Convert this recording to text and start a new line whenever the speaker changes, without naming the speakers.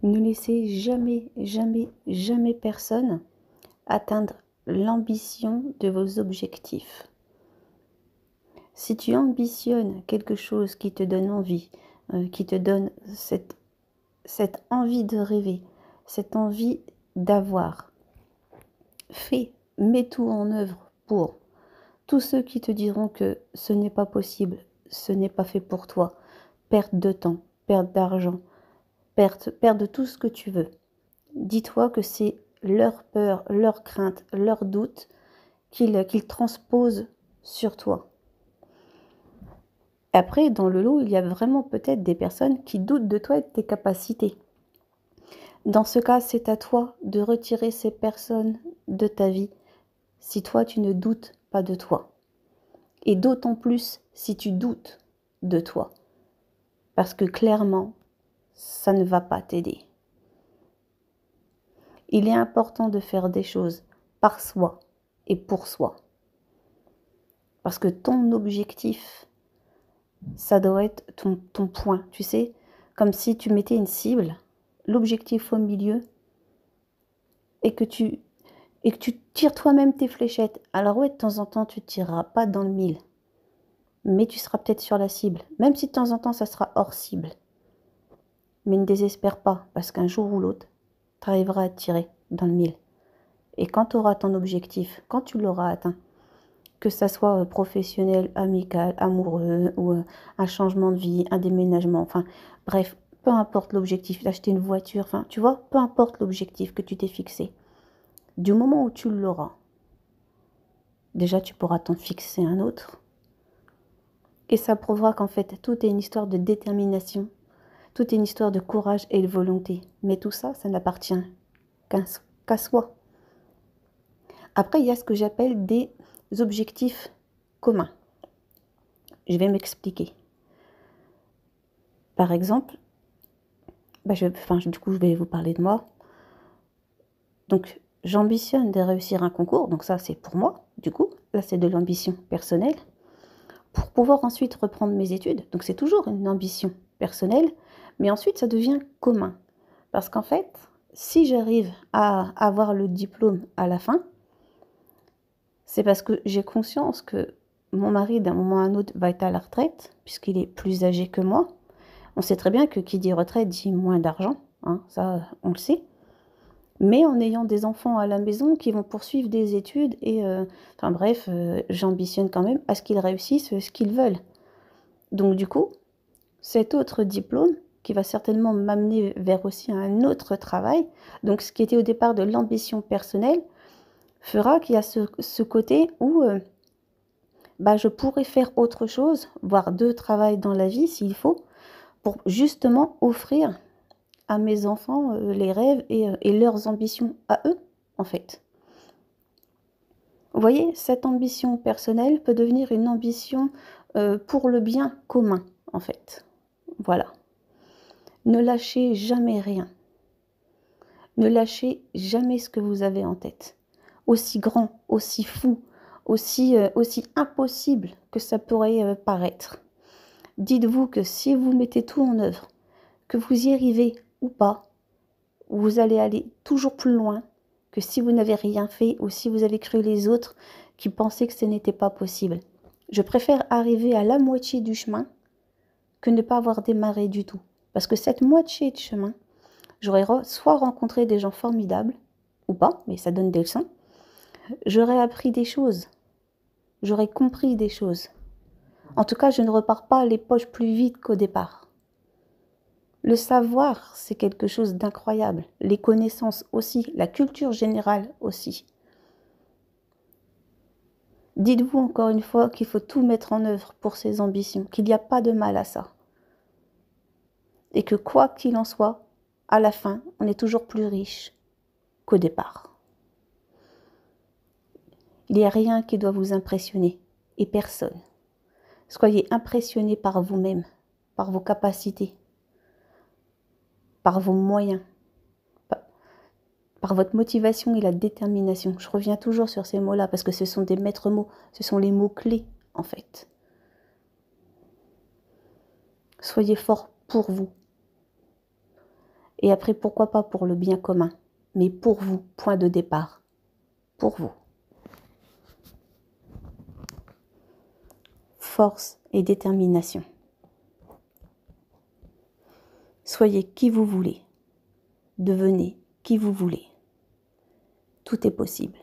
Ne laissez jamais, jamais, jamais personne atteindre l'ambition de vos objectifs. Si tu ambitionnes quelque chose qui te donne envie, qui te donne cette envie de rêver, cette envie d'avoir, fais, mets tout en œuvre pour. Tous ceux qui te diront que ce n'est pas possible, ce n'est pas fait pour toi, perte de temps, perte d'argent, perte de tout ce que tu veux. Dis-toi que c'est leur peur, leur crainte, leur doute qu'ils transposent sur toi. Après, dans le lot, il y a vraiment peut-être des personnes qui doutent de toi et de tes capacités. Dans ce cas, c'est à toi de retirer ces personnes de ta vie si toi, tu ne doutes pas de toi. Et d'autant plus si tu doutes de toi. Parce que clairement, ça ne va pas t'aider. Il est important de faire des choses par soi et pour soi. Parce que ton objectif, ça doit être ton point, tu sais, comme si tu mettais une cible, l'objectif au milieu, et que tu tires toi-même tes fléchettes. Alors ouais, de temps en temps, tu ne tireras pas dans le mille, mais tu seras peut-être sur la cible, même si de temps en temps, ça sera hors cible. Mais ne désespère pas, parce qu'un jour ou l'autre, tu arriveras à tirer dans le mille. Et quand tu auras ton objectif, quand tu l'auras atteint, que ça soit professionnel, amical, amoureux, ou un changement de vie, un déménagement, enfin, bref, peu importe l'objectif, d'acheter une voiture, enfin, tu vois, peu importe l'objectif que tu t'es fixé, du moment où tu l'auras, déjà tu pourras t'en fixer un autre, et ça prouvera qu'en fait, tout est une histoire de détermination, tout est une histoire de courage et de volonté, mais tout ça, ça n'appartient qu'à soi. Après, il y a ce que j'appelle des objectifs communs. Je vais m'expliquer. Par exemple, du coup, je vais vous parler de moi. Donc, j'ambitionne de réussir un concours. Donc ça, c'est pour moi, du coup. Là, c'est de l'ambition personnelle. Pour pouvoir ensuite reprendre mes études. Donc, c'est toujours une ambition personnelle. Mais ensuite, ça devient commun. Parce qu'en fait, si j'arrive à avoir le diplôme à la fin, c'est parce que j'ai conscience que mon mari, d'un moment à un autre, va être à la retraite, puisqu'il est plus âgé que moi. On sait très bien que qui dit retraite dit moins d'argent, hein, ça on le sait. Mais en ayant des enfants à la maison qui vont poursuivre des études et, enfin bref, j'ambitionne quand même à ce qu'ils réussissent ce qu'ils veulent. Donc du coup, cet autre diplôme qui va certainement m'amener vers aussi un autre travail, donc ce qui était au départ de l'ambition personnelle, fera qu'il y a ce côté où je pourrais faire autre chose, voire deux travails dans la vie s'il faut, pour justement offrir à mes enfants les rêves et leurs ambitions à eux, en fait. Vous voyez, cette ambition personnelle peut devenir une ambition pour le bien commun, en fait. Voilà. Ne lâchez jamais rien. Ne lâchez jamais ce que vous avez en tête. Aussi grand, aussi fou, aussi impossible que ça pourrait paraître. Dites-vous que si vous mettez tout en œuvre, que vous y arrivez ou pas, vous allez aller toujours plus loin que si vous n'avez rien fait ou si vous avez cru les autres qui pensaient que ce n'était pas possible. Je préfère arriver à la moitié du chemin que ne pas avoir démarré du tout. Parce que cette moitié de chemin, j'aurais soit rencontré des gens formidables, ou pas, mais ça donne des leçons. J'aurais appris des choses. J'aurais compris des choses. En tout cas, je ne repars pas les poches plus vides qu'au départ. Le savoir, c'est quelque chose d'incroyable. Les connaissances aussi, la culture générale aussi. Dites-vous encore une fois qu'il faut tout mettre en œuvre pour ses ambitions, qu'il n'y a pas de mal à ça. Et que quoi qu'il en soit, à la fin, on est toujours plus riche qu'au départ. Il n'y a rien qui doit vous impressionner, et personne. Soyez impressionnés par vous-même, par vos capacités, par vos moyens, par votre motivation et la détermination. Je reviens toujours sur ces mots-là parce que ce sont des maîtres mots, ce sont les mots-clés en fait. Soyez forts pour vous. Et après, pourquoi pas pour le bien commun, mais pour vous, point de départ, pour vous. Force et détermination. Soyez qui vous voulez, devenez qui vous voulez. Tout est possible.